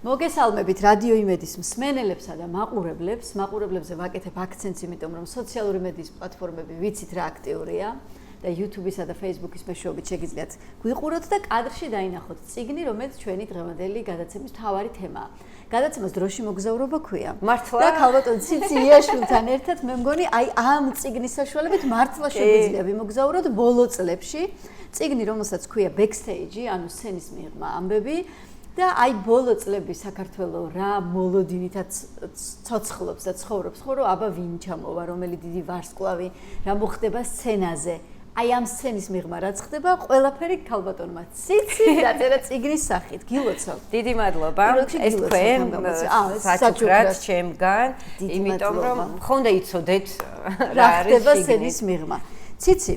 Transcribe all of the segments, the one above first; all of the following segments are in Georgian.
მოგესალმებით რადიო იმედის მსმენელებსა და მაყურებლებზე ვაკეთებ აქცენტს, იმიტომ რომ სოციალური მედიის პლატფორმები ვიცით რა აქტიურია და YouTube-ისა და Facebook-ის მეშვეობით შეგიძლიათ გვიყუროთ და კადრში დაინახოთ წიგნი, რომელიც ჩვენი დღევანდელი გადაცემის მთავარი თემაა. გადაცემას დროში მოგზაურობა ქვია. მართლა? და ქალბატონ ციცი იაშვილთან ერთად მე მგონი აი ამ წიგნის საშუალებით მართლა შეგვიძლია ვიმოგზაუროთ ბოლო წლებში. წიგნი, რომელსაც ქვია Backstage, ანუ სცენის მიღმა ამბები. და აი ბოლო წლები საქართველოს რა მოლოდინითაც ცოცხლობს და ცხოვრობს, ხო რომ აბა ვინ ჩამოვა, რომელი დიდი ვარსკვლავი, რა მოხდება სცენაზე. აი ამ სცენის მიღმა რაც ხდება, ყველაფერი ქალბატონმა ციცი დაწერა წიგნის სახით. გილოცავ. დიდი მადლობა. ეს თქვენ საჩუქრად ჩემგან, იმიტომ რომ ხონდა იცოდეთ რა ხდება სცენის მიღმა. ციცი,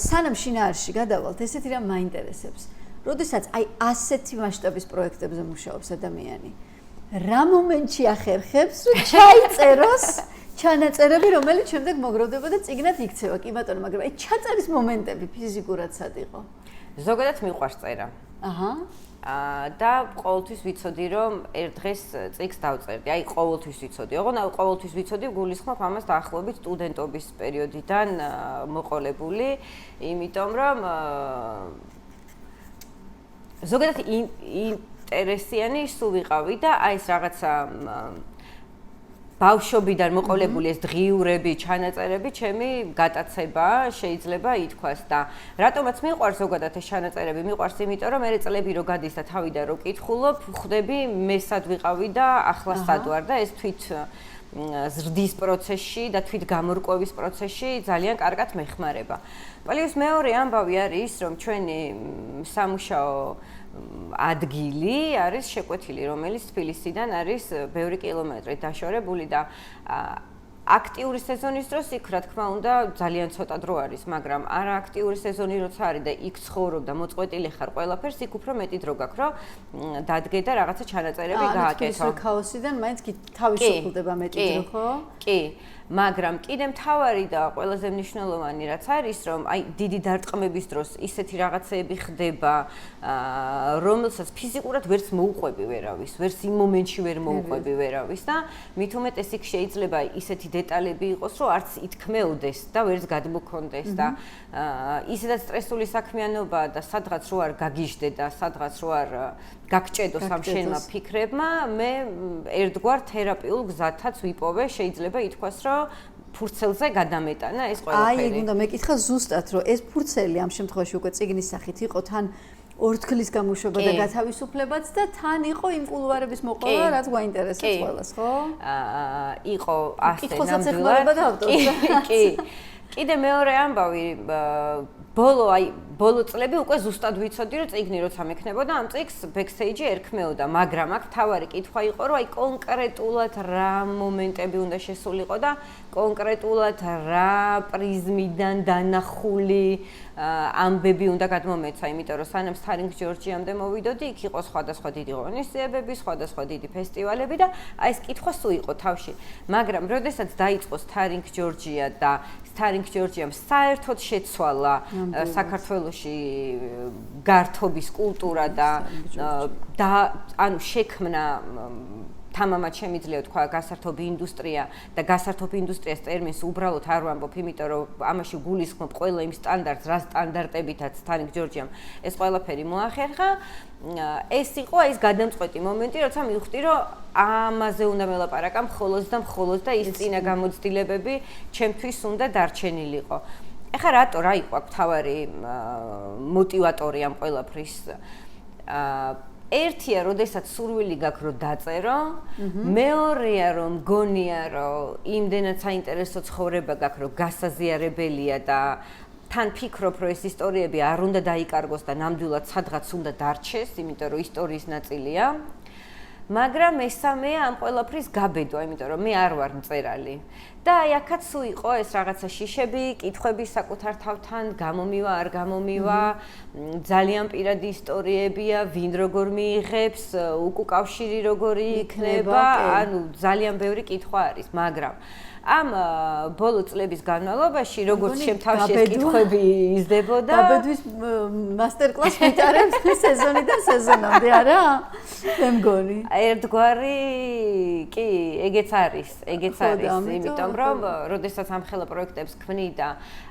სანამ შინაარსში გადავალთ, ესეთი რამ მაინტერესებს. როდესაც აი ასეთი მასშტაბის პროექტებზე მუშაობს ადამიანი, რა მომენტში ახერხებს, რომ ჩაიწეროს ჩანაწერები, რომელიც შემდეგ მოგროვდება და წიგნად იქცევა. კი ბატონო, მაგრამ აი ჩაწერის მომენტები ფიზიკურად სად იყო? ზოგადად მიყვარს წერა. აჰა. და ყოველთვის ვიცოდი, რომ ერთ დღეს წიგნს დავწერდი. აი ყოველთვის ვიცოდი. ოღონდ ყოველთვის ვიცოდი, გულისხმობ ამას დაახლოებით სტუდენტობის პერიოდიდან მოყოლებული, იმიტომ რომ ზოგადად ინტერესიანი სულ ვიყავი და აი ეს რაღაცა ბავშვობიდან მოყოლებული ეს დღიურები, ჩანაწერები, ჩემი გატაცება შეიძლება ითქვას და რატომაც მიყვარს ზოგადად ეს ჩანაწერები, მიყვარს იმიტომ რომ მე წლები რო გადის და თავიდან რო კითხულობ, ხვდები მე სად ვიყავი და ახლა სად ვარ და ეს თვით ზრდის პროცესში და თვით გამორკვევის პროცესში ძალიან კარგად მეხმარება. პლუს მეორე ამბავი არის, რომ ჩვენი სამუშაო ადგილი არის შეკვეთილი, რომელიც თბილისიდან არის ბევრი კილომეტრი დაშორებული და აქტიური სეზონის დროს იქ რა თქმა უნდა ძალიან ცოტა დრო არის, მაგრამ არა აქტიური სეზონი როცა არის და იქ ცხოვრობ და მოწყვეტილი ხარ ყველაფერს, იქ უფრო მეტი დრო გაქვს, რომ დადგე და რაღაცა ჩანაწერები გააკეთო. ანუ ქაოსიდან მაინც თავისუფლდება მეტი დრო, ხო? კი. მაგრამ კიდე მთავარი და ყველაზე მნიშვნელოვანი რაც არის, რომ აი დიდი დარტყმების დროს ისეთი რაღაცეები ხდება, რომელსაც ფიზიკურად ვერც მოუყვები ვერავის, ვერც იმ მომენტში ვერ მოუყვები ვერავის და მით უმეტეს იქ შეიძლება ისეთი დეტალები იყოს, რომ არც ითქმეოდეს და ვერც გადმოქონდეს და ისედაც სტრესული საქმიანობაა და სადღაც რო არ გაგიჟდე და სადღაც რო არ გაგჭედოს ამ შენმა ფიქრებმა, მე ერთგვარ თერაპიულ გზათაც ვიპოვე, შეიძლება ითქვას, რომ ფურცელზე გადამეტანა ეს ყველაფერი. აი, უნდა მეკითხა ზუსტად, რომ ეს ფურცელი ამ შემთხვევაში უკვე წიგნის სახით იყო თან ორთქლის გამოშვება და გათავისუფლებაც და თან იყო იმ კულუარების მოყოლა, რაც გვაინტერესებს ყველას, ხო? იყო ასე კითხოსაც ეხმარება და ავტორს. კი. კიდე მეორე ამბავი, ბოლო წლები უკვე ზუსტად ვიცოდი, რომ წიგნი როცა მექნებოდა, ამ წიგნს Backstage ერქმეოდა, მაგრამ აქ თავარი კითხვა იყო, რომ აი კონკრეტულად რა მომენტები უნდა შესულიყო და კონკრეტულად რა პრიზმიდან დანახული ამბები უნდა გადმომეცა, იმიტომ რომ სანამ Starring Georgia-მდე მოვიდოდი, იქ იყო სხვადასხვა დიდი ღონისძიებები, სხვადასხვა დიდი ფესტივალები და აი ეს კითხვა სულ იყო თავში. მაგრამ როდესაც დაიწყო Starring Georgia და Starring Georgia-მ საერთოდ შეცვალა საქართველოში გართობის კულტურა და ანუ შექმნა თამამად შემიძლია თქვა გასართობი ინდუსტრია და გასართობი ინდუსტრიას ტერმინს უბრალოდ არ ვამბობ, იმიტომ რომ ამაში გულისხმობ ყველა იმ სტანდარტს, რა სტანდარტებითაც Starring Georgia-მ ეს ყველაფერი მოახერხა. ეს იყო ეს გადამწყვეტი მომენტი, როცა მივხვდი, რომ ამაზე უნდა მელაპარაკა მხოლოდ და ის წინა გამოცდილებები ჩემთვის უნდა დარჩენილიყო. ეხლა რა იყო აქ მთავარი მოტივატორი ამ ყველაფრის? ერთია, როდესაც სურვილი გაქვს რომ დაწერო, მეორეა რომ მგონია რომ იმდენად საინტერესო ცხოვრება გაქვს რომ გასაზიარებელია და თან ფიქრობ რომ ეს ისტორიები არ უნდა დაიკარგოს და ნამდვილად სადღაც უნდა დარჩეს, იმიტომ რომ ისტორიის ნაწილია. მაგრამ მესამეა ამ ყველაფრის გაბედვა, იმიტომ რომ მე არ ვარ მწერალი და აი აქაც სულ იყო ეს რაღაცა შიშები, კითხვები საკუთარ თავთან, გამომივა, არ გამომივა, ძალიან პირადი ისტორიებია, ვინ როგორ მიიღებს, უკუკავშირი როგორი იქნება, ანუ ძალიან ბევრი კითხვა არის, მაგრამ ამ ბოლო წლების განმავლობაში როგორც შემთავში ეს კითხვები იზრდებოდა დაბედვის მასტერკლას ვიტარებთ სეზონიდან სეზონამდე, არა? მე მგონი. ერთგვარი კი, ეგეც არის, იმიტომ რომ როდესაც ამ ხელა პროექტებს ქმნი და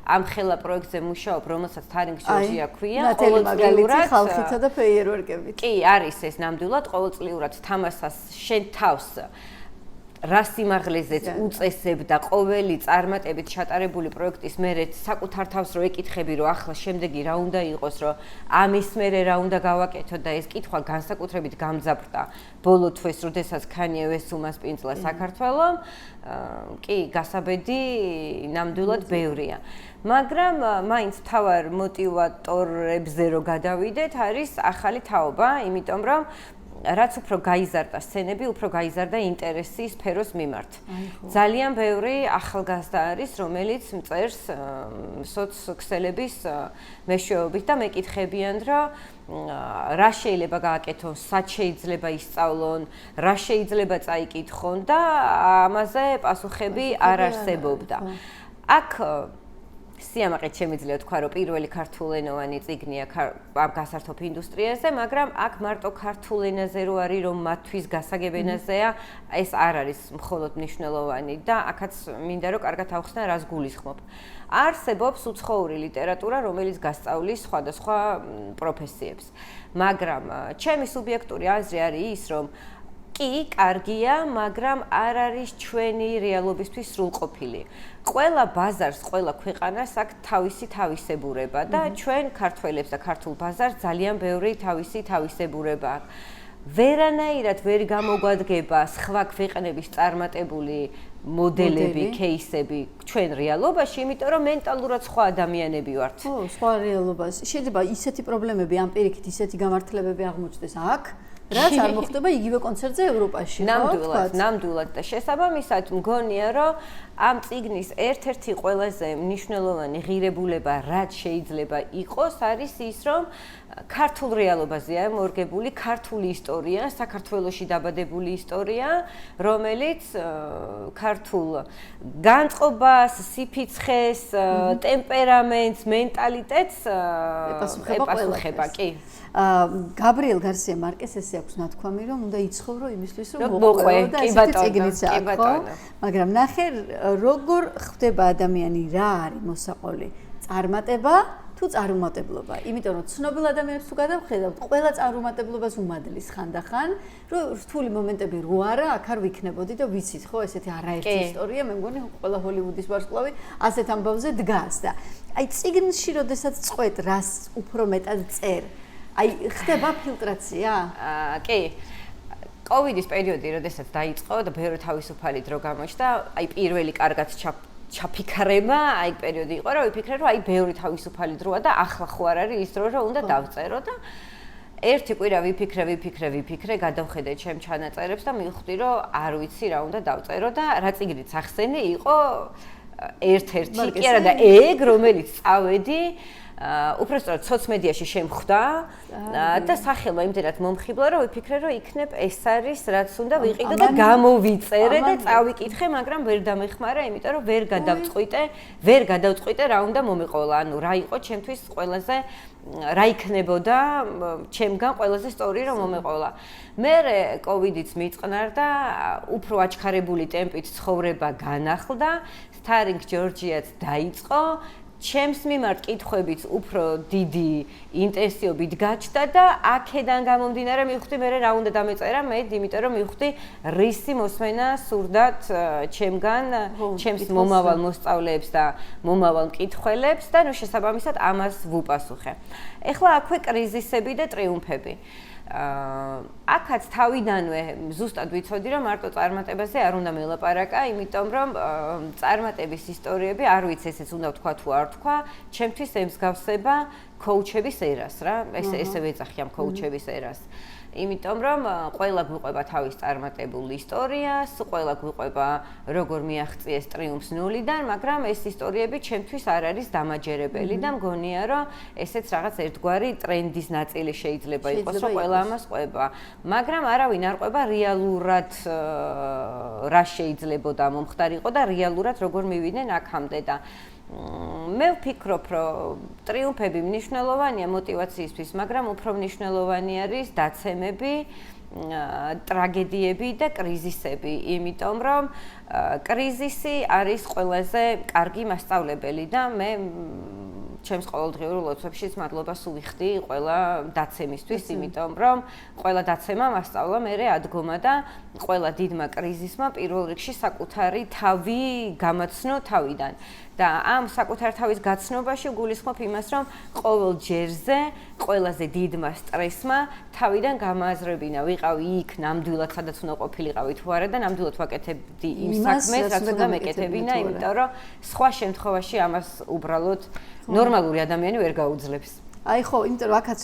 ამ ხელა პროექტზე მუშაობ, რომელსაც თარინგ ჯორჯია ქვია, ყოველწლიურად ხალხითა და ფეიერვერკებით. კი, არის ეს ნამდვილად ყოველწლიურად თამასას შენ თავს რა სიმაღლეზეც უწესებ და ყოველი წარმატებით ჩატარებული პროექტის მერე საკუთარ თავს რო ეკითხები, რომ ახლა შემდეგი რა უნდა იყოს, რომ ამის მერე რა უნდა გავაკეთო და ეს კითხვა განსაკუთრებით გამძაფრდა ბოლო თვეს, როდესაც Kanye West უმასპინძლა საქართველომ, კი, გასაბედი ნამდვილად ბევრია. მაგრამ მაინც თავარ მოტივატორებზე რო გადავიდეთ, არის ახალი თაობა, იმიტომ რომ რაც უფრო გაიზარდა სცენები, უფრო გაიზარდა ინტერესი სფეროს მიმართ. ძალიან ბევრი ახალგაზრდა არის, რომელიც მწერს სოცქსელების მეშვეობით და მეკითხებიან, რომ რა შეიძლება გააკეთონ, სად შეიძლება ისწავლონ, რა შეიძლება წაიკითხონ და ამაზე პასუხები არ არსებობდა. აქ სიამაყედ შემიძლია თქვა, რომ პირველი ქართულენოვანი წიგნია ამ გასართობ ინდუსტრიაზე, მაგრამ აქ მარტო ქართულ ენაზე რო არის, რომ მათთვის გასაგებ ენაზეა, ეს არ არის მხოლოდ მნიშვნელოვანი და აქაც მინდა რომ კარგად ავხსნა, რას გულისხმობ. არსებობს უცხოური ლიტერატურა, რომელიც გასწავლის სხვადასხვა პროფესიებს. მაგრამ ჩემი სუბიექტური აზრი არის ის, რომ კი, კარგია, მაგრამ არ არის ჩვენი რეალობისთვის სრულყოფილი. ყველა ბაზარს, ყველა ქვეყანას აქვს თავისი თავისებურება და ჩვენ ქართველებს და ქართულ ბაზარს ძალიან ბევრი თავისი თავისებურება აქვს. ვერანაირად ვერ გამოგვადგება სხვა ქვეყნების წარმატებული მოდელები, кейსები ჩვენ რეალობაში, იმიტომ რომ მენტალურად სხვა ადამიანები ვართ. ხო, სხვა რეალობას. შეიძლება ისეთი პრობლემები ამ პირიქით, ისეთი გამართლებები აღმოჩნდეს აქ, რაც არ მოხდება იგივე კონცერტზე ევროპაში, ხო? ნამდვილად და შესაბამისად მგონია, რომ ამ წიგნის ერთ-ერთი ყველაზე მნიშვნელოვანი ღირებულება, რაც შეიძლება იყოს, არის ის, რომ ქართულ რეალობაზეა მორგებული ქართული ისტორია, საქართველოში დაბადებული ისტორია, რომელიც ქართულ განწყობას, სიფიცხეს, ტემპერამენტს, მენტალიტეტს ეპასუხება, კი. გაბრიელ გარსია მარკეს ესე აქვს ნათქვამი, რომ უნდა იცხოვრო იმისთვის, რომ მოყვე და ესეთი წიგნიც აქვს, ხო? მაგრამ ნახე, როგორ ხდება ადამიანი, რა არის მოსაყოლი? წარმატება თუ წარუმატებლობა? იმიტომ რომ ცნობილ ადამიანებს თუ გადავხედავთ, ყველა წარუმატებლობას უმადლის ხანდახან, რომ რთული მომენტები რო არა, აქ არ ვიქნებოდი და ვიცით, ხო, ესეთი არაერთი ისტორია, მე მგონი ყველა ჰოლივუდის ვარსკვლავი ასეთ ამბავზე დგას და აი წიგნში როდესაც წყვეთ, რას უფრო მეტად წერ, აი ხდება ფილტრაცია? კი. კოვიდის პერიოდი, როდესაც დაიწყო და ბევრი თავისუფალი დრო გამოჩნდა, აი პირველი კარგად ჩაფიქრება, აი პერიოდი იყო, რომ ვიფიქრე, რომ აი ბევრი თავისუფალი დროა და ახლა ხო არ არის ის დრო, რომ უნდა დავწერო და ერთი კვირა ვიფიქრე, გადავხედე ჩემ ჩანაწერებს და მივხვდი, რომ არ ვიცი რა უნდა დავწერო და რა წიგნიც ახსენე იყო ერთ-ერთი, კი არა და ეგ, რომელიც წავედი უпростоრად სოციმედიაში შემხვდა და სახელმა იმდენად მომხიბლა, რომ ვიფიქრე, რომ იქნებ ეს არის, რაც უნდა ვიყიდო და გამოვიწერე და წავიკითხე, მაგრამ ვერ დამეხმარა, იმიტომ რომ ვერ გადავწყვიტე რა უნდა მომეყოლა, ანუ რა იყო ჩემთვის ყველაზე რა იქნებოდა ჩემგან ყველაზე სწორი რომ მომეყოლა. მერე კოვიდიც მიწყნარდა, უფრო აჩქარებული ტემპით ცხოვრება განახლდა, თარინგ ჯორჯიაც დაიწყო, ჩემს მიმართ კითხვებიც უფრო დიდი ინტენსივობით გაჩნდა და აქედან გამომდინარე მივხვდი მე რა უნდა დამეწერა მე, იმიტომ რომ მივხვდი რისი მოსმენა სურდათ ჩემგან, ჩემს მომავალ მოსწავლეებს და მომავალ მკითხველებს და ნუ შესაბამისად ამას ვუპასუხე. ეხლა აქვე კრიზისები და ტრიუმფები. აქაც თავიდანვე ზუსტად ვიცოდი, რომ მარტო წარმატებაზე არ უნდა მელაპარაკა, იმიტომ რომ წარმატების ისტორიები არ ვიცი ესეც უნდა ვთქვა თუ არ ვთქვა, ჩემთვის ემსგავსება კოუჩების ერას რა, ესე ვეძახი ამ კოუჩების ერას. იმიტომ რომ ყველა გვიყვება თავის წარმატებულ ისტორიას, ყველა გვიყვება როგორ მიაღწიეს ტრიუმფს ნულიდან, მაგრამ ეს ისტორიები ჩემთვის არ არის დამაჯერებელი და მგონია რომ ესეც რაღაც ერთგვარი ტრენდის ნაწილი შეიძლება იყოს, რომ ყველა ამას ყვება. მაგრამ არავინ არ ყვება რეალურად რა შეიძლებოდა მომხდარიყო და რეალურად როგორ მივიდნენ აქამდე და მე ვფიქრობ, რომ ტრიუმფები მნიშვნელოვანია мотивაციისთვის, მაგრამ უფრო მნიშვნელოვანი არის დაცემები, ტრაგედიები და კრიზისები, იმიტომ რომ კრიზისი არის ყველაზე კარგი მასწავლებელი და მე ჩემს ყოველდღიურ ლოცვებშიც მადლობას ვიხდი ყველა დაცემისთვის, იმიტომ რომ ყველა დაცემა მასწავლა მერე ადგომა და ყველა დიდმა კრიზისმა პირველ რიგში საკუთარი თავი გამაცნო თავიდან. და ამ საკუთარ თავის გაცნობაში გულისხმობ იმას, რომ ყოველ ჯერზე ყველაზე დიდმა სტრესმა თავიდან გამოაზრებინა. ვიყავი იქ ნამდვილად, სადაც უნდა ყოფილიყავი თუ არა და ნამდვილად ვაკეთებდი იმ საქმეს, რაც უნდა მეკეთებინა, იმიტომ რომ სხვა შემთხვევაში ამას უბრალოდ ნორმალური ადამიანი ვერ გაუძლებს. აი ხო, იმიტომ რომ აქაც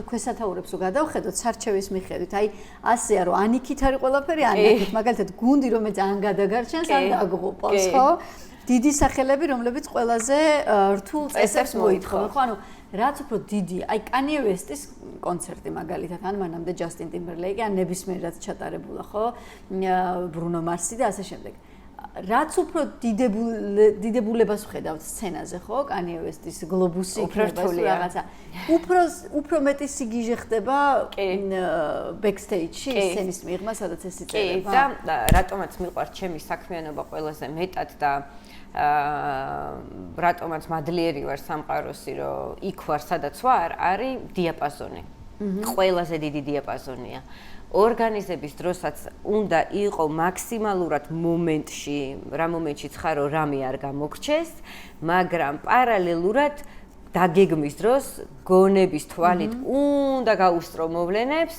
ქვესათაურებს რო გადავხედოთ სარჩევის მიხედვით, აი ასეა რომ ანიქით არის ყველაფერი, ანიქით, მაგალითად გუნდი რომელიც ან გადაგარჩენს, ან დაგღუპავს, ხო? დიდი სახელები, რომლებიც ყველაზე რთულ წესებს მოითხოვენ, ხო? ანუ რაც უფრო დიდი, აი კანიე ვესტის კონცერტი მაგალითად, ან მანამდე ჯასტინ ტიმბერლეიკი, ან ნებისმიერ რაც ჩატარებულა, ხო? ბრუნო მარსი და ასე შემდეგ. რაც უფრო დიდებულებას ვხედავთ სცენაზე, ხო? კანიე ვესტის გლობუსი იქნება რაღაცა. უფრო მეტი სიგიჟე ხდება ბექსტეიჯში, სცენის მიღმა, სადაც ეს იწერება. კი, და რატომაც მიყვარს ჩემი საქმიანობა ყველაზე მეტად და რატომაც მადლიერი ვარ სამყაროსი, რომ იქ ვარ, სადაც ვარ, არის დიაპაზონი. ყველაზე დიდი დიაპაზონია. ორგანიზების დროსაც უნდა იყო მაქსიმალურად მომენტში, რა მომენტშიც ხარო რამე არ გამოგრჩეს, მაგრამ პარალელურად დაგეგმის დროს გონების თვალით უნდა გაუსწრო მოვლენებს,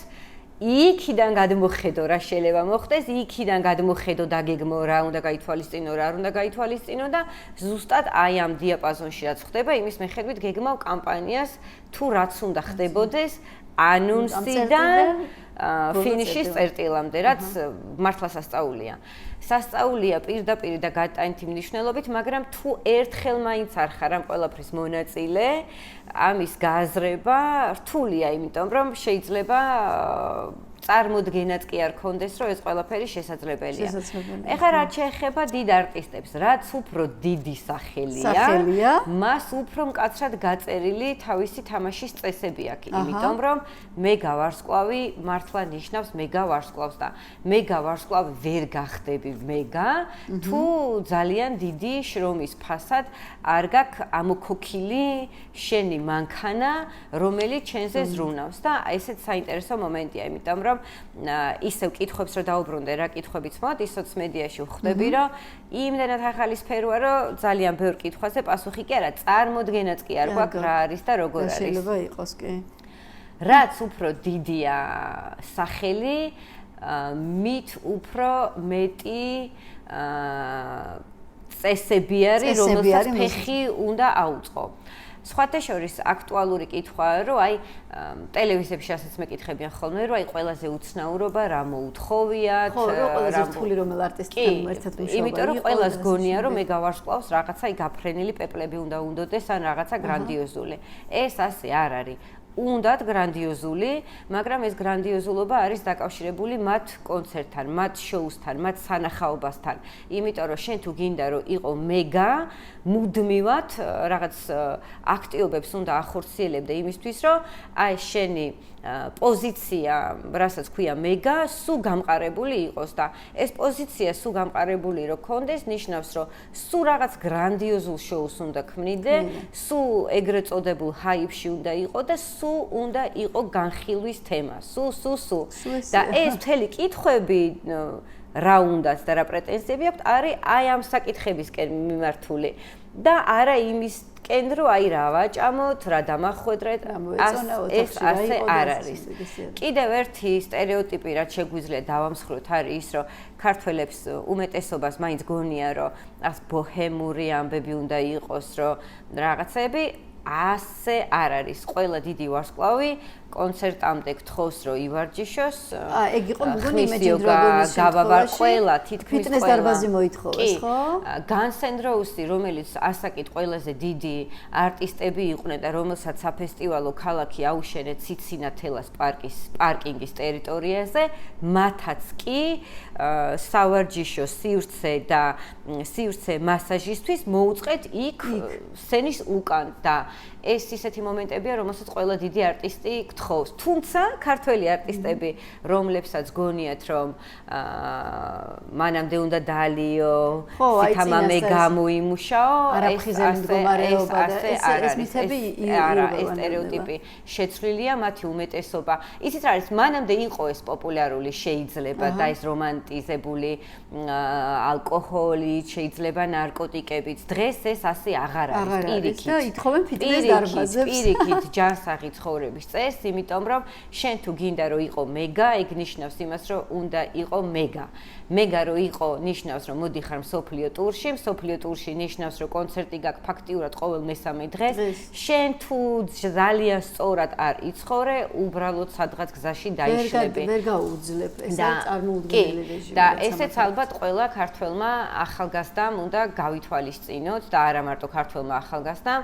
იქიდან გადმოხედო რა შეიძლება მოხდეს, იქიდან გადმოხედო დაგეგმო რა უნდა გაითვალისწინო, რა არ უნდა გაითვალისწინო და ზუსტად აი ამ დიაპაზონში რაც ხდება, იმის მიხედვით გეგმავ კამპანიას თუ რაც უნდა ხდებოდეს ანონსიდან ფინიშის წერტილამდე, რაც მართლა სასწაულია. სასწაულია პირდაპირ და გადატანითი მნიშვნელობით, მაგრამ თუ ერთხელ მაინც არ ხარ ამ ყველაფრის მონაწილე, ამის გააზრება რთულია, იმიტომ რომ შეიძლება წარმოდგენაც კი არ ქონდეს, რომ ეს ყველაფერი შესაძლებელია. ეხლა რაც შეეხება დიდ არტისტებს, რაც უფრო დიდი სახელია, მას უფრო მკაცრად გაწერილი თავისი თამაშის წესები აქვს, იმიტომ რომ მეგა ვარსკვლავი მართლა ნიშნავს მეგა ვარსკვლავს და მეგა ვარსკვლავი ვერ გახდები მეგა, თუ ძალიან დიდი შრომის ფასად არ გაქვს ამოქოქილი შენი მანქანა, რომელიც შენზე ზრუნავს და ესეც საინტერესო მომენტია, იმიტომ რომ ისევ კითხვებს რო დაუბრუნდე, რა კითხვებიც მოდის სოციმედიაში ვხვდები, რომ იმდენად ახალი სფეროა, რომ ძალიან ბევრ კითხვაზე პასუხი კი არა, წარმოდგენაც კი არ გვაქვს რა არის და როგორ არის. შეიძლება იყოს კი. რაც უფრო დიდია სახელი, მით უფრო მეტი წესები არის, რომელსაც ფეხი უნდა აუწყო. სხვათა შორის აქტუალური კითხვაა, რომ აი ტელევიზიებში ასაც მეკითხებიან ხოლმე, რომ აი ყველაზე უცნაურობა რა მოუთხოვიათ, ხო, ყველაზე რთული რომელ არტისტთან ერთად მუშაობა. იმიტომ რომ ყველას გონია, რომ მე გავარსკვლავს რაღაცა გაფრენილი პეპლები უნდა უნდოდეს ან რაღაცა გრანდიოზული. ეს ასე არ არის. უნდათ გრანდიოზული, მაგრამ ეს გრანდიოზულობა არის დაკავშირებული მათ კონცერტთან, მათ შოუსთან, მათ სანახაობასთან. იმიტომ რომ შენ თუ გინდა რომ იყო მეგა, მუდმივად რაღაც აქტიობებს უნდა ახორციელებდე იმისთვის, რომ აი შენი პოზიცია, რასაც ქვია მეგა, სულ გამყარებული იყოს და ეს პოზიცია სულ გამყარებული რო კონდეს, ნიშნავს, რომ სულ რაღაც გრანდიოზულ შოუს უნდა ქმნიდე, სულ ეგრეთ წოდებულ ჰაიპში უნდა იყო და სულ უნდა იყო განხილვის თემა, სულ. და ეს მთელი კითხვები რა უნდათ და რა პრეტენზიები აქვთ, არის აი ამ საკითხებისკენ მიმართული და არა იმისკენ, რომ აი რა ვაჭამოთ, რა დამახვედრეთ, ეს ასე არ არის. კიდევ ერთი სტერეოტიპი, რაც შეგვიძლია დავამსხვროთ, არის ის, რომ ქართველებს უმეტესობას მაინც გონია, რომ ას ბოჰემური ამბები უნდა იყოს, რომ რაღაცები ასე არ არის. ყველა დიდი ვარსკვლავი კონცერტამდე გთხოვს რომ ივარჯიშოს. ეგ იყო მგონი Imagine Dragons-ის გავაბარ ყველა თითქმის ფიტნეს დარბაზი მოითხოვეს, ხო? Guns N' Roses, რომელიც ასაკით ყველაზე დიდი არტისტები იყვნენ და რომელსაც საფესტივალო ქალაქი აუშენეთ ციცინათელას პარკინგის ტერიტორიაზე, მათაც კი სავარჯიშო სივრცე მასაჟისთვის მოუწყეთ იქ სცენის უკან და ეს ისეთი მომენტებია, რომელსაც ყველა დიდი არტისტი გთხოვს. თუმცა ქართველი არტისტები, რომლებსაც გონიათ, რომ მანამდე უნდა დაალიო, თამამე გამოიმუშაო, ეს სტერეოტიპი შეცვლილია, მათი უმეტესობა. იცით რა არის, მანამდე იყო ეს პოპულარული შეიძლება და ეს რომანტიზებული ალკოჰოლი, შეიძლება ნარკოტიკებიც. დღეს ეს ასე აღარ არის, პირიქით. და ითხოვენ ფიტნეს დარბაზებს. პირიქით ჯანსაღი ცხოვრების წესს, იმიტომ რომ შენ თუ გინდა რომ იყო მეგა, ეგ ნიშნავს იმას, რომ უნდა იყო მეგა. მეგა რო იყო ნიშნავს რომ მოდიხარ მსოფლიო ტურში, მსოფლიო ტურში ნიშნავს რომ კონცერტი გაქვს ფაქტიურად ყოველ მესამე დღეს. შენ თუ ძალიან სწორად არ იცხოვრე, უბრალოდ სადღაც გზაში დაიშლები. ვერ გაუძლებ, ეს არის წარმოუდგენელი რეჟიმი. და ესეც ალბათ ყველა ქართველმა ახალგაზრდამ უნდა გავითვალისწინოთ და არა მარტო ქართველმა ახალგაზრდამ.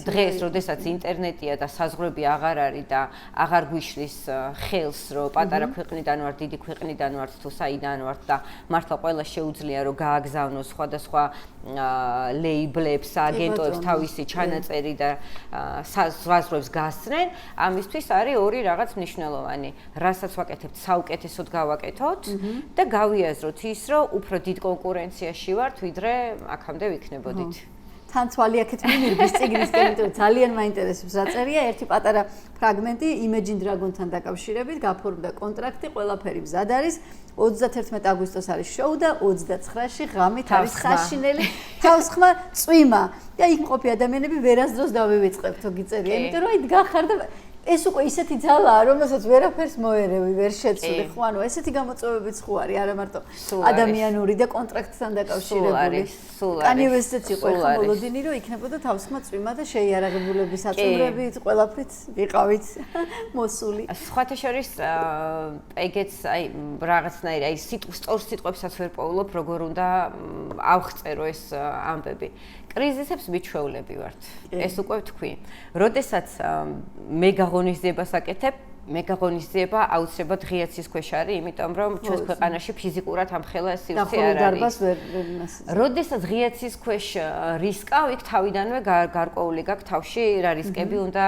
დღეს, როდესაც ინტერნეტია და საზღვრები აღარ არის და აღარ გვიშლის ხელს, რომ პატარა ქვეყნიდან ვართ, დიდი ქვეყნიდან ვართ თუ საიდან ვართ და მართლა ყველა შეუძლია რომ გააგზავნოს სხვადასხვა ლეიბლებს, აგენტოებს თავისი ჩანაწერი და საზღვრებს გასცნენ, ამისთვის არის ორი რაღაც მნიშვნელოვანი. რასაც ვაკეთებთ, საუკეთესოდ გავაკეთოთ და გავიაზროთ ის, რომ უფრო დიდ კონკურენციაში ვართ, ვიდრე აქამდე ვიქნებოდით. თან თვალი აქეთ მინირბის წიგნისკენ, იმიტომ ძალიან მაინტერესებს რა წერია, ერთი პატარა ფრაგმენტი Imagine Dragon-თან დაკავშირებით, გაფორმდა კონტრაქტი, ყველაფერი მზად არის. 31 აგვისტოს არის შოუ და 29-ში ღამით არის საშინელი თავსხმა წვიმა. და იქ მყოფი ადამიანები ვერასდროს დავივიწყებთო გიწერია, იმიტომ რომ აი გახარ და ეს უკვე ისეთი ძალაა, რომელსაც ვერაფერს მოერევი, ვერ შეცვლი, ხო, ანუ ესეთი გამოწვევებიც ხო არის, არა მარტო ადამიანური და კონტრაქტთან დაკავშირებული. Kanye West-იც იყო ახლა მოლოდინი, რომ იქნებოდა თავსხმა წვიმა და შეიარაღებულების აწმრებით, ყველაფრით ვიყავით მოსული. სხვათა შორის ეგეც აი რაღაცნაირი აი სწორ სიტყვებსაც ვერ პოულობ, როგორ უნდა ავხწერო ეს ამბები. კრიზისებს მიჩვეულები ვართ. ეს უკვე ვთქვი. როდესაც მე გაღონისძიებას აკეთებ, მე გაღონისძიება აუცილებლად ღია ცის ქვეშ არის, იმიტომ რომ ჩვენს ქვეყანაში ფიზიკურად ამხელა სივრცე არ არის. როდესაც ღია ცის ქვეშ რისკავ, იქ თავიდანვე გარკვეული გაქვს თავში რა რისკები უნდა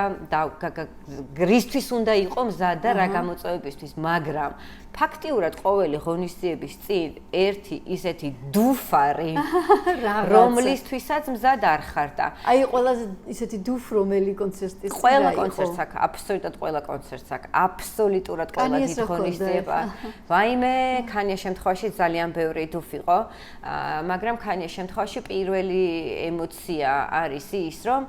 რისთვის უნდა იყო მზად და რა გამოწვევებისთვის, მაგრამ ფაქტიურად ყოველი ღონისძიების წინ ერთი ისეთი დუფარი რომლისთვისაც მზად არ ხარ და აი ყველაზე ისეთი დუფ რომელი კონცერტის ყველა კონცერტს აქვს აბსოლუტურად ყველა კონცერტს აქვს აბსოლუტურად ყველა დიდ ღონისძიება ვაიმე ქანიას შემთხვევაში ძალიან ბევრი დუფ იყო მაგრამ ქანიას შემთხვევაში პირველი ემოცია არის ის რომ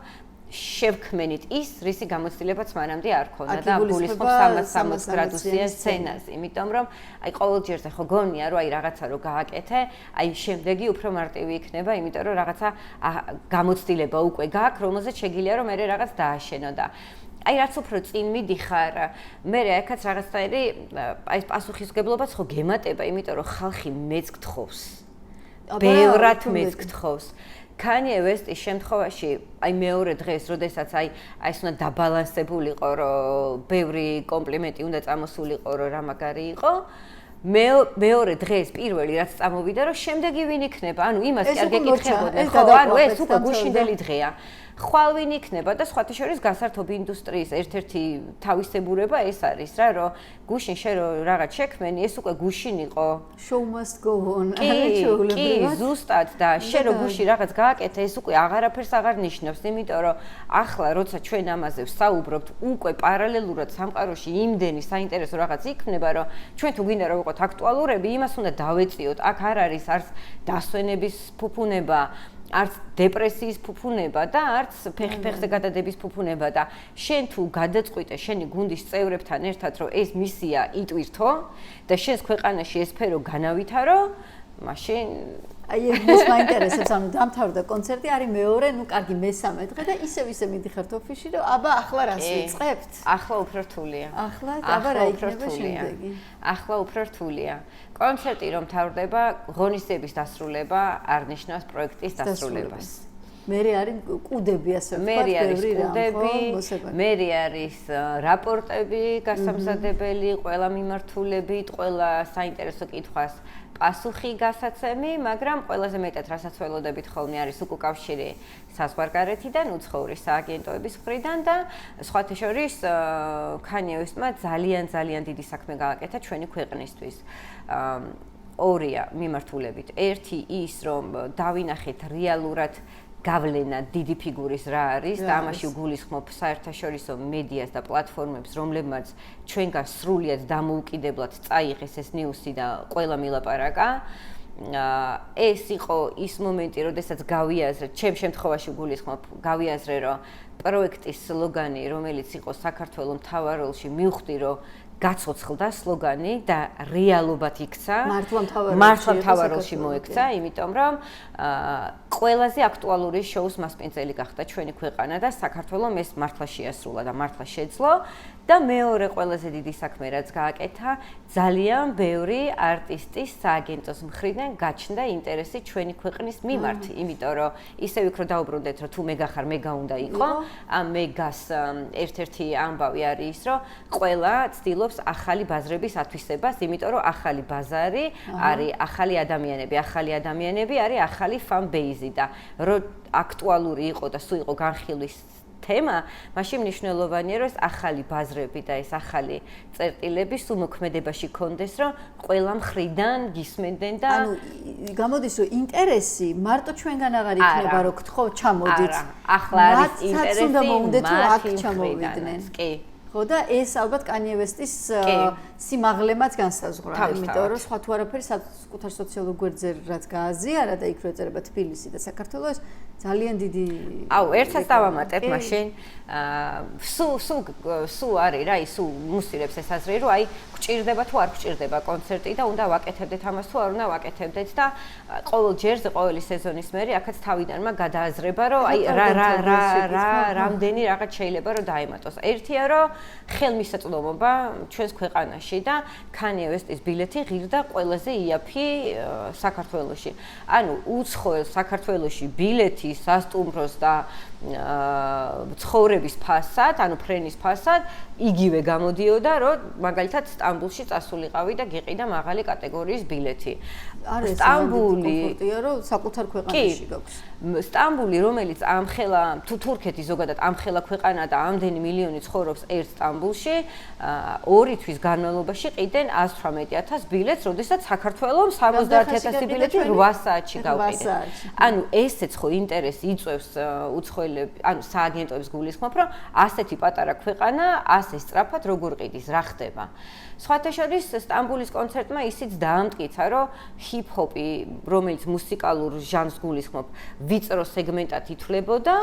შევქმენით ის, რისი გამოცდილებაც მანამდე არ ქონდა და გულისხმობს 360 გრადუსიან სცენას, იმიტომ რომ აი ყოველჯერზე ხო გონია რომ აი რაღაცა რო გააკეთე, აი შემდეგი უფრო მარტივი იქნება, იმიტომ რომ რაღაცა გამოცდილება უკვე გაქვს, რომელზეც შეგიძლია რომ მე რაღაც დააშენო და აი რაც უფრო წინ მიდიხარ, მე აქაც რაღაცნაირი აი პასუხისმგებლობაც ხო გემატება, იმიტომ რომ ხალხი მეც გთხოვს. ბევრად მეც გთხოვს. Kanye West-ის შემთხვევაში აი მეორე დღეს, როდესაც აი ეს უნდა დაბალანსებულიყო, რომ ბევრი კომპლიმენტი უნდა წამოსულიყო, რომ რა მაგარი იყო. მეორე დღეს პირველი რაც წამოვიდა, რომ შემდეგი ვინ იქნება? ანუ იმას კი არ გეკითხებოდნენ, ხო, ანუ ეს უკვე გუშინდელი დღეა. ხვალ ვინ იქნება და სხვათა შორის გასართობ ინდუსტრიის ერთ-ერთი თავისებურება ეს არის რა, რომ გუშინ შე რომ რაღაც შექმენი, ეს უკვე გუშინ იყო. Show must go on. კი, ზუსტად და შე რომ გუში რაღაც გააკეთე, ეს უკვე აღარაფერს აღარ ნიშნავს, იმიტომ რომ ახლა როცა ჩვენ ამაზე ვსაუბრობთ, უკვე პარალელურად სამყაროში იმდენი საინტერესო რაღაც იქნება, რომ ჩვენ თუ გინდა რომ ვიყოთ აქტუალურები, იმას უნდა დავეწიოთ. აქ არ არის არც დასვენების ფუფუნება, არც დეპრესიის ფუფუნება და არც ფეხზე გადადების ფუფუნება და შენ თუ გადაწყვიტე შენი გუნდის წევრებთან ერთად რომ ეს მისია იტვირთო და შენს ქვეყანაში ეს სფერო განავითარო მაშინ აი ეს მაინტერესებს, ანუ დამთავრდა კონცერტი, არის მეორე, ну კარგი მესამე დღე და ისე მიდიხართ ოფისში, რომ აბა ახლა რას ვიწყებთ? ახლა უფრო რთულია. ახლა აბა რა იქნება შემდეგი? ახლა უფრო რთულია. კონცერტი რომ თავდება, ღონისძიების დასრულება არ ნიშნავს პროექტის დასრულებას. მე არის კუდები ასე ვთქვათ, მე არის ბევრი რამ, კუდები, ხო? მე არის რაპორტები გასამზადებელი, ყველა მიმართულებით, ყველა საინტერესო კითხვას პასუხი გასაცემი, მაგრამ ყველაზე მეტად რასაც ველოდებით ხოლმე არის უკავშირი საზღვარგარეთიდან, უცხოური სააგენტოების მხრიდან და სხვათა შორის Kanye West-მა ძალიან დიდი საქმე გააკეთა ჩვენი ქვეყნისთვის. ორია მიმართულებით. ერთი ის, რომ დავინახეთ რეალურად გავლენა დიდი ფიგურის რა არის და ამაში გულისხმობ საერთაშორისო მედიას და პლატფორმებს, რომლებმაც ჩვენგან სრულიად დამოუკიდებლად წაიღეს ეს ნიუსი და ყველა მილაპარაკა. ეს იყო ის მომენტი, როდესაც გავიაზრე, ჩემ შემთხვევაში გულისხმობ, გავიაზრე, რომ პროექტის სლოგანი, რომელიც იყო საქართველოს მთავარ როლში, მივხვდი, რომ გაცოცხლდა სლოგანი და რეალობად იქცა. მართლა მთავარ როლში მოექცა, იმიტომ რომ ყველაზე აქტუალური შოუს მასპინძელი გახდა ჩვენი ქვეყანა და საქართველოს ეს მართლა შეასრულა და მართლა შეძლო. და მეორე ყველაზე დიდი საქმე რაც გააკეთა, ძალიან ბევრი არტისტის სააგენტოს მხრიდან გაჩნდა ინტერესი ჩვენი ქვეყნის მიმართ, იმიტომ რომ ისე ვიქრო დაუბრუნდეთ, რომ თუ მეგა ხარ, მეგა უნდა იყო. ამ მეგას ერთ-ერთი ამბავი არის ის, რომ ყველა ცდილობს ახალი ბაზრების ათვისებას, იმიტომ რომ ახალი ბაზარი არის ახალი ადამიანები არის ახალი fan base და რო აქტუალური იყო და სულ იყო განხილვის თემა, მაშინ მნიშვნელოვანია, რომ ეს ახალი ბაზრები და ეს ახალი წერტილები სულ მოქმედებაში კონდეს, რომ ყველა მხრიდან გისმენდნენ და ანუ გამოდის, რომ ინტერესი მარტო ჩვენგან აღარ იქნება, რომ გთხოვ, ჩამოდით. ახლა არის ინტერესი უნდა მოუნდეთ, რომ აქ მათი ჩამოვიდნენ. კი. ხო და ეს ალბათ Kanye West-ის სიმაღლემაც განსაზღვრა, იმიტომ რომ სხვა თუ არაფერი საკუთარ სოციალურ გვერდზე რაც გააზიარა და იქ რო ეწერება თბილისი და საქართველოს ძალიან დიდი აუ ერთსაც დავამატებ მაშინ სულ არის რა ის მუსილებს ეს აზრი რომ აი გჭირდება თუ არ გჭირდება კონცერტი და უნდა ვაკეთებდეთ ამას თუ არ უნდა ვაკეთებდეთ და ყოველ ჯერზე ყოველი სეზონის მერე აქაც თავიდანმა გადააზრება რომ აი რამდენი რაღაც შეიძლება რომ დაემატოს ერთია რომ ხელმისაწვდომობა ჩვენს ქვეყანაში და Kanye West-ის ბილეთი ღირდა ყველაზე იაფი საქართველოში. ანუ უცხოელ საქართველოში ბილეთი სასტუმროს და ცხოვრების ფასად, ანუ ფრენის ფასად იგივე გამოდიოდა, რომ მაგალითად სტამბულში წასულიყავი და გიყიდა მაღალი კატეგორიის ბილეთი. სტამბული კომფორტია, რომ საკუთარ ქვეყანაში გაქვს. სტამბული, რომელიც ამხელა თუ თურქეთი ზოგადად ამხელა ქვეყანა და ამდენი მილიონი ცხოვრობს ერთ სტამბულში, 2 თვის განმავლობაში ყიდნენ 118,000 ბილეთს, როდესაც საქართველოს 70,000 ბილეთი 8 საათში გავყიდე. ანუ ესეც ხო ინტერესი იწვევს უცხოელებს, ანუ სააგენტოებს გულისხმობ, რომ ასეთი პატარა ქვეყანა ასე სწრაფად როგორ ყიდის, რა ხდება. სხვათა შორის სტამბულის კონცერტმა ისიც დაამტკიცა, რომ ჰიპ-ჰოპი, რომელიც მუსიკალურ ჟანრს გულისხმობ, ვიწრო სეგმენტად ითვლებოდა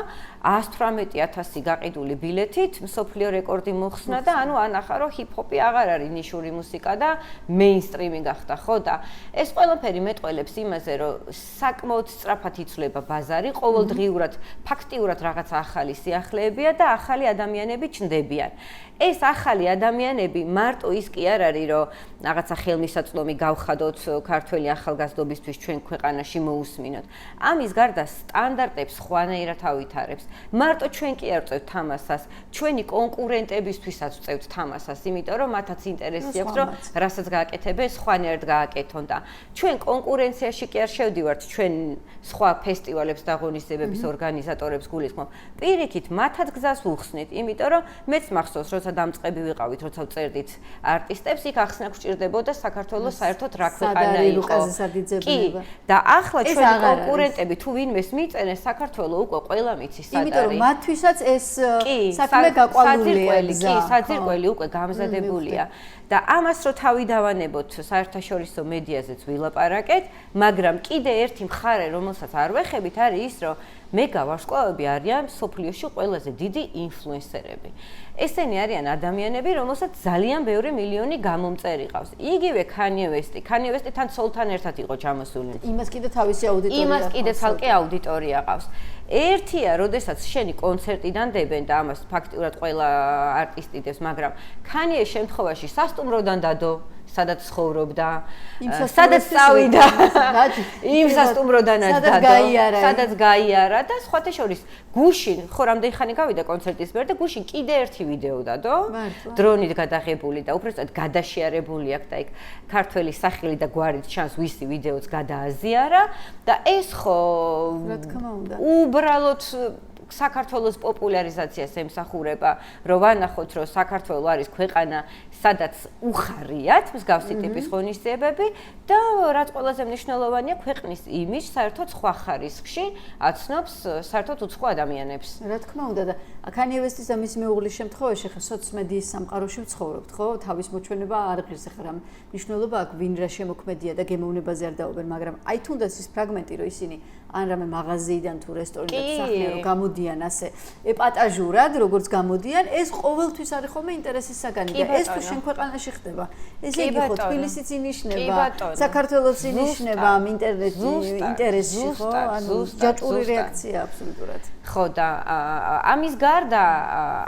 118,000 გაყიდული ბილეთით, მსოფლიო რეკორდი მოხსნა და ანუ ანახა, რომ ჰიპ-ჰოპი აღარ არის ნიშური მუსიკა და მეინსტრიმი გახდა, ხო და ეს ყველაფერი მეტყველებს იმაზე, რომ საკმაოდ სწრაფად იცვლება ბაზარი, ყოველდღიურად, ფაქტიურად რაღაცა ახალი სიახლეებია და ახალი ადამიანები ჩნდებიან. ეს ახალი ადამიანები მარტო ის კი არ არის, რომ რაღაცა ხელმისაწვდომი გავხადოთ ქართველი ახალგაზრდობისთვის ჩვენ ქვეყანაში მოусმინოთ. ამის გარდა სტანდარტებს ხვანაირად ავითარებს. მარტო ჩვენ კი არ ვწევთ თამასას, ჩვენი კონკურენტებისთვისაც ვწევთ თამასას, იმიტომ რომ მათაც ინტერესი აქვს, რომ რასაც გააკეთებენ, სხვანაირად გააკეთონ და ჩვენ კონკურენციაში კი არ შევდივართ, ჩვენ სხვა ფესტივალებს და ღონისძიებების ორგანიზატორებს გულისხმობ. პირიქით, მათად გზას ვუხსნით, იმიტომ რომ მეც მახსოვს, როცა დამწყები ვიყავით, როცა ვწერდით არტისტებს, იქ ახსნა გვჭირდებოდა საქართველოს საერთოდ რა ქვეყანა იყო. კი, და ახლა ჩვენი კონკურენტები თუ ვინმეს მიწერენ, საქართველოს უკვე ყველა მიცის სად არის. იმიტომ რომ მათთვისაც ეს საქმე გაყვანილია. კი, საძირკველი უკვე გამზადებულია. და ამას რო თავი დავანებოთ საერთაშორისო მედიაზეც ვილაპარაკეთ, მაგრამ კიდე ერთი მხარე, რომელსაც არ ვეხებით, არის ის, რომ მეგა ვარსკვლავები არიან სოფლიოში ყველაზე დიდი ინფლუენსერები. ესენი არიან ადამიანები, რომელსაც ძალიან ბევრი მილიონი გამომწერი ყავს. იგივე Kanye West-ი. Kanye West-ი თან სოლთან ერთად იყო ჩამოსული. იმას კიდე თავისი აუდიტორია. იმას კიდე ცალკე აუდიტორია ყავს. ერთია, როდესაც შენი კონცერტიდან დებენ და ამას ფაქტიურად ყველა არტისტი დებს, მაგრამ Kanye შემთხვევაში სასტუმროდან დადო, სადაც ცხოვრობდა, სადაც წავიდა, იმ სასტუმროდანაც დადო, სადაც გაიარა და სხვათა შორის გუშინ, ხო რამდენი ხანი გავიდა კონცერტის მერე და გუშინ კიდე ერთი ვიდეო დადო, დრონით გადაღებული და უბრალოდ გადაშიარებული აქვს და იქ ქართველი სახელი და გვარით ჩანს ვისი ვიდეოც გადააზიარა და ეს ხო რა თქმა უნდა უბრალოდ საქართველოს პოპულარიზაციას ემსახურება, რომ ვანახოთ, რომ საქართველო არის ქვეყანა, სადაც უხარიათ მსგავსი ტიპის ღონისძიებები და რაც ყველაზე მნიშვნელოვანია, ქვეყნის იმიჯი საერთოდ სხვა ხარისხში აცნობს საერთოდ უცხო ადამიანებს. რა თქმა უნდა და Kanye West-ის და მისი მეუღლის შემთხვევაში ხა სოციმედიის სამყაროში ვცხოვრობთ, ხო? თავის მოჩვენება არ ღირს ახლა რა მნიშვნელობა აქვს ვინ რა შემოქმედია და გემოვნებაზე არ დაობენ, მაგრამ აი თუნდაც ის ფრაგმენტი, რომ ისინი ან რამე მაღაზიიდან თუ რესტორნიდან სახნიან რომ გამოდიან ასე ეპატაჟურად როგორც გამოდიან ეს ყოველთვის არის ხოლმე ინტერესის საგანი და ეს თუ შენ ქვეყანაში ხდება ესე იგი ხო თბილისიც ინიშნება საქართველოს ინიშნება ამ ინტერესში ხო ანუ ჯაჭვური რეაქცია აბსოლუტურად ხო და ამის გარდა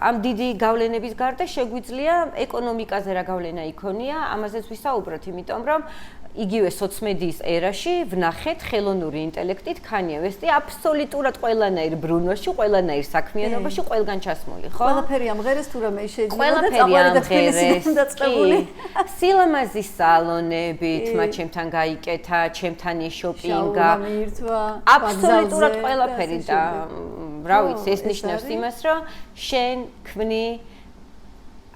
ამ დიდი გავლენების გარდა შეგვიძლია ეკონომიკაზე რა გავლენა იქონია ამაზეც ვისაუბროთ იმიტომ რომ იგივე სოციმედიის ერაში ვნახეთ ხელოვნური ინტელექტით Kanye West-ი აბსოლუტურად ყველანაირ ბრუნვაში, ყველანაირ საქმიანობაში, ყველგან ჩასმული, ხო? ყველაფერი ამღერეს თუ რამე შეიძლება და წავალე და თბილისიდან დაწყებული. სილამაზის სალონებით, მათ ჩემთან გაიკეთა, ჩემთან შოპინგა. აბსოლუტურად ყველაფერი და რა ვიცი, ეს ნიშნავს იმას, რომ შენ ქმნი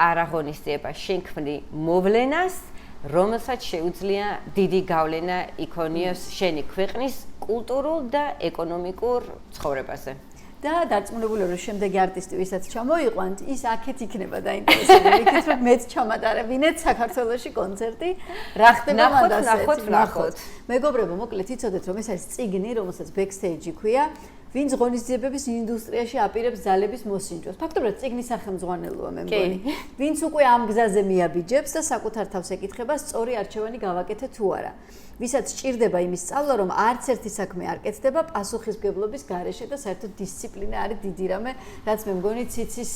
არ აღონისება, შენ ქმნი მოვლენას რომელსაც შეუძლია დიდი გავლენა იქონიოს შენი ქვეყნის კულტურულ და ეკონომიკურ ცხოვრებაზე. და დარწმუნებული ვარ, რომ შემდეგი არტისტი, ვისაც ჩამოიყვანთ, ის აქეთ იქნება დაინტერესებული. იქით რომ მეც ჩამატარებინეთ საქართველოში კონცერტი, რა ხდება მანდ ასეთ. ნახოთ. მეგობრებო, მოკლედ იცოდეთ, რომ ეს არის წიგნი, რომელსაც backstage ქვია. ვინც ღონისძიებების ინდუსტრიაში აპირებს ძალების მოსინჯვას. ფაქტობრივად წიგნის სახელმძღვანელოა მე მგონი. ვინც უკვე ამ გზაზე მიაბიჯებს და საკუთარ თავს ეკითხება, სწორი არჩევანი გავაკეთე თუ არა. ვისაც სჭირდება იმის სწავლა, რომ არც ერთი საქმე არ კეთდება პასუხისმგებლობის გარეშე და საერთოდ დისციპლინა არის დიდი რამე, რაც მე მგონი ციცის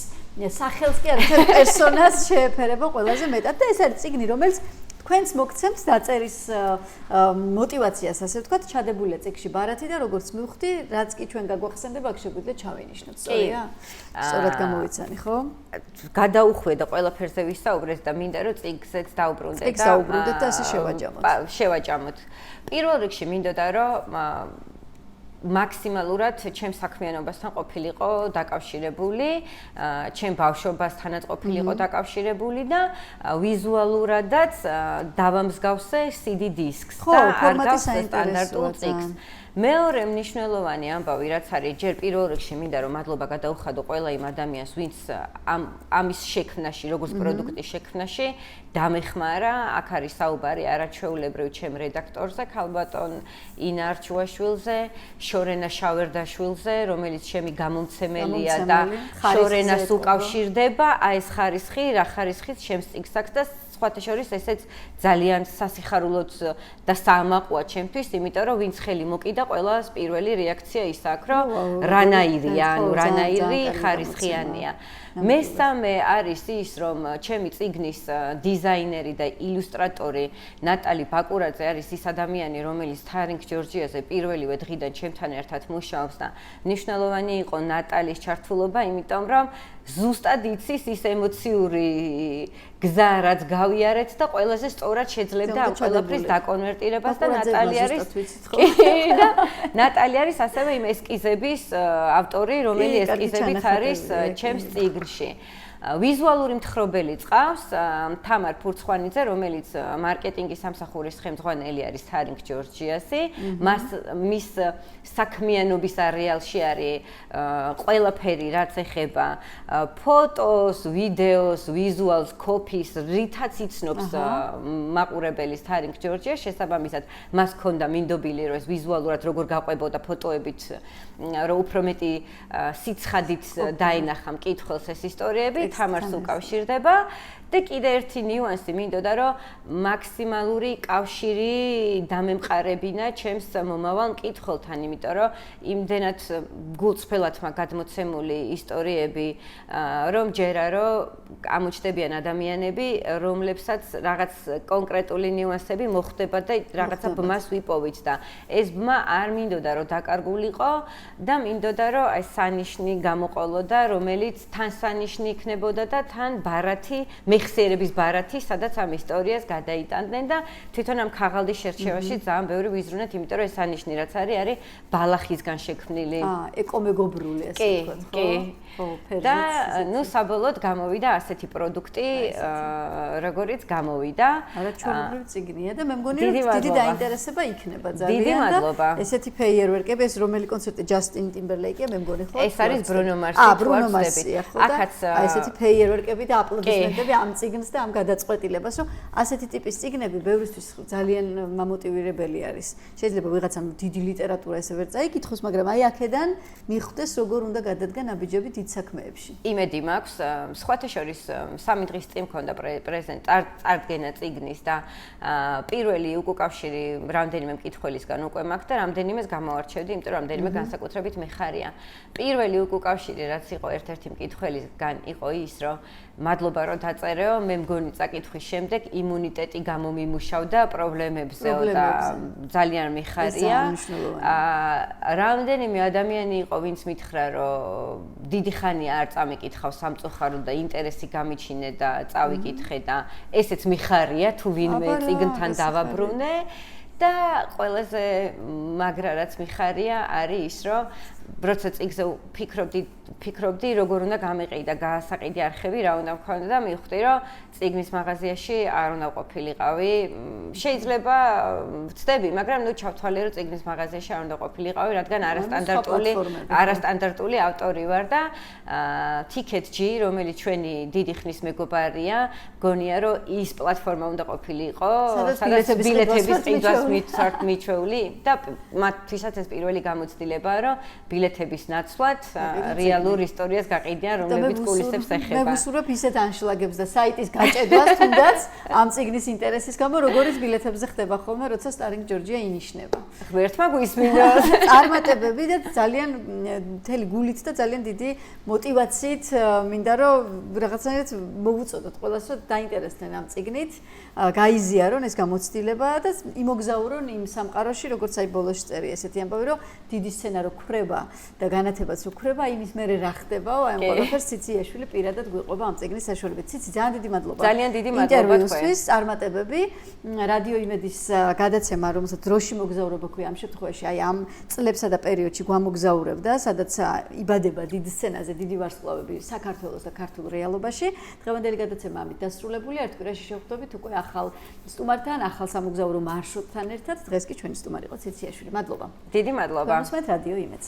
სახელს კი არ პერსონას შეეფერება ყველაზე მეტად და ეს არის წიგნი, რომელიც თქვენს მოგცემთ დაწერის мотиваციას, ასე ვთქვათ, ჩადებულია წიგნში ბარათი და როგორც მივხვდი, რაც კი ჩვენ გაგვახსენდება, აქ შეგვიძლია ჩავინიშნოთ, სწორია? სწორად გამოვიცანი, ხო? გადაუხვედა ყველაფერზე ვისაუბრეთ და მინდა რომ წიგნზეც დაუბრუნდეთ და დაუბრუნდეთ და ასე შევაჭამოთ. პირველ რიგში მინდოდა რომ მაქსიმალურად ჩემ საქმიანობასთან ყოფილიყო დაკავშირებული, ჩემ ბავშვობასთანაც ყოფილიყო დაკავშირებული და ვიზუალურადაც დავამსგავსე CD დისკს და არ გავს სტანდარტულ წიგნს. მეორე მნიშვნელოვანი ამბავი რაც არის ჯერ პირველ რიგში მინდა რომ მადლობა გადაუხადო ყველა იმ ადამიანს ვინც ამის შექმნაში როგორც პროდუქტის შექმნაში დამეხმარა აქ არის საუბარი არაჩვეულებრივ ჩემ რედაქტორზე ქალბატონ ინა არჩუაშვილზე შორენა შავერდაშვილზე რომელიც ჩემი გამომცემელია და შორენას უკავშირდება აი ეს ხარისხი რა ხარისხით ჩემს წიგნს აქვს და სხვათა შორის ესეც ძალიან სასიხარულოდ და საამაყოა ჩემთვის, იმიტომ რომ ვინც ხელი მოკიდა, ყველას პირველი რეაქცია ის აქვს, რომ რანაირია, ანუ რანაირი ხარისხიანია. მესამე არის ის, რომ ჩემი წიგნის დიზაინერი და ილუსტრატორი ნატალი ბაკურაძე არის ის ადამიანი, რომელიც თარინგ ჯორჯიაზე პირველივე დღიდან ჩემთან ერთად მუშაობს და მნიშვნელოვანი იყო ნატალის ჩართულობა, იმიტომ რომ ზუსტად იცის ის ემოციური გზა, რაც გავიარეთ და ყველაზე სწორად შეძლებდა ამ ყველაფრის დაკონვერტირებას და ნატალი არის ასევე იმ ესკიზების ავტორი, რომელიც ესკიზებიც არის ჩემს წიგნში. ვიზუალური მთხრობელი წყავს თამარ ფურცხვანიძე, რომელიც მარკეტინგის სამსახურის ხელმძღვანელი არის თარინგ ჯორჯიასი. მის საქმიანობის არეალში არის ყველაფერი, რაც ეხება ფოტოს, ვიდეოს, ვიზუალს, კოპის, რითაც იცნობს მაყურებელის თარინგ ჯორჯია, შესაბამისად მას ჰქონდა მინდობილი, რომ ეს ვიზუალურად როგორ გაყვებოდა ფოტოებით, რომ უფრო მეტი სიცხადით დაენახა მკითხველს ეს ისტორიები თამარს უკავშირდება და კიდე ერთი ნიუანსი მინდოდა რომ მაქსიმალური კავშირი დამემყარებინა ჩემს მომავალ მკითხველთან, იმიტომ რომ იმდენად გულწრფელადმა გადმოცემული ისტორიები რომ ჯერა რომ ამოჩნდებიან ადამიანები, რომლებსაც რაღაც კონკრეტული ნიუანსები მოხდება და რაღაცა ბმას ვიპოვით და ეს ბმა არ მინდოდა რომ დაკარგულიყო და მინდოდა რომ აი სანიშნი გამოყოლოდა, რომელიც თან სანიშნი იქნებოდა და თან ბარათი, მეხსიერების ბარათი, სადაც ამ ისტორიას გადაიტანდნენ და თვითონ ამ ქაღალდის შერჩევაში ძალიან ბევრი ვიზრუნეთ, იმიტომ რომ ეს სანიშნი რაც არის ბალახისგან შექმნილი. ეკომეგობრული ასე ვთქვათ, ხო? ხო, ფერზეც. და ნუ საბოლოოდ გამოვიდა ასეთი პროდუქტი, როგორიც გამოვიდა. არა ჩვეულებრივი წიგნია და მე მგონი რომ დიდი დაინტერესება იქნება ძალიან. დიდი მადლობა. ესეთი ფეიერვერკები, ეს რომელი კონცერტი ჯასტინ ტიმბერლეიკია, მე მგონი ხო? ეს არის ბრუნო მარსი. ბრუნო მარსია, ხო? აქაც ესეთი ფეიერვერკები და აპლოდისმენტები ამ წიგნს და ამ გადაწყვეტილებას, რომ ასეთი ტიპის წიგნები ბევრისთვის ძალიან მამოტივირებელი არის. შეიძლება ვიღაცამ დიდი ლიტერატურა ესე ვერ წაიკითხოს, მაგრამ აი აქედან მიხვდეს როგორ უნდა გადადგა ნაბიჯები დიდ საქმეებში. იმედი მაქვს, სხვათა შორის 3 დღის წინ მქონდა წარდგენა წიგნის და პირველი უკავშირი რამდენიმე მკითხველისგან უკვე მაქვს და რამდენიმეს გამოვარჩევდი, იმიტომ რომ რამდენიმე განსაკუთრებით მეხარია. პირველი უკავშირი რაც იყო ერთ-ერთი მკითხველისგან იყო ის, რომ მადლობა რომ დაწერეო, მე მგონი წაკითხვის შემდეგ იმუნიტეტი გამომიმუშავდა პრობლემებზეო და ძალიან მეხარია. რამდენიმე ადამიანი იყო, ვინც მითხრა, რომ დიდი ხანია არ წამიკითხავ სამწუხაროდ და ინტერესი გამიჩინე და წავიკითხე და ესეც მიხარია თუ ვინმე წიგნთან დავაბრუნე და ყველაზე მაგრა რაც მიხარია არის ის, რომ როცა წიგნზე ფიქრობდი როგორ უნდა გამიყიდა გაასაყიდი არხები რა უნდა მქონდა და მივხვდი რომ წიგნის მაღაზიაში არ უნდა ყოფილიყავი. შეიძლება ვწდები, მაგრამ ნუ ჩავთვალე რომ წიგნის მაღაზიაში არ უნდა ყოფილიყავი, რადგან არასტანდარტული ავტორი ვარ და Ticket G, რომელიც ჩვენი დიდი ხნის მეგობარია, გონია რომ ის პლატფორმა უნდა ყოფილიყო, სადაც ბილეთების ყიდვას მიჩვეული და მათთვისაც ეს პირველი გამოცდილებაა, რომ ბილეთების ნაცვლად რეალურ ისტორიას გაყიდიან, რომლებიც კულისებს ეხება. მე ვისურვებ ისეთ ანშლაგებს და საიტის გაჭედვას, თუნდაც ამ წიგნის ინტერესის გამო, როგორიც ბილეთებზე ხდება ხოლმე, როცა Starring Georgia ინიშნება. ღმერთმა გვისმინო. წარმატებები და ძალიან მთელი გულით და ძალიან დიდი мотивაციით მინდა რომ რაღაცნაირად მოვუწოდოთ ყველას, რომ დაინტერესდნენ ამ წიგნით, გაიზიარონ ეს გამოცდილება და იმოგზაურონ იმ სამყაროში, როგორც აი ბოლოს წერი ესეთი ამბავი, რომ დიდი სცენა რო ქრება და განათებაც რო ქრება, იმის მერე რა ხდებაო, აი ამ ყველაფერს ციციაშვილი პირადად გვიყვება ამ წიგნის საშუალებით. ციცი, ძალიან დიდი მადლობა. ძალიან დიდი მადლობა ინტერვიუსთვის, წარმატებები, რადიო იმედის გადაცემა, რომელსაც დროში მოგზაურობა ქვია ამ შემთხვევაში, აი ამ წლებსა და პერიოდში გვამოგზაურებდა, სადაც იბადება დიდ სცენაზე დიდი ვარსკვლავები საქართველოს და ქართულ რეალობაში. დღევანდელი გადაცემა ამით დასრულებულია. ერთ კვირაში შევხვდებით უკვე ახალ სტუმართან, ახალ სამოგზაურო მარშრუტთან ერთად. დღეს კი ჩვენი სტუმარი იყო ციციაშვილი. მადლობა. დიდი მადლობა. გასმენთ რადიო იმედს.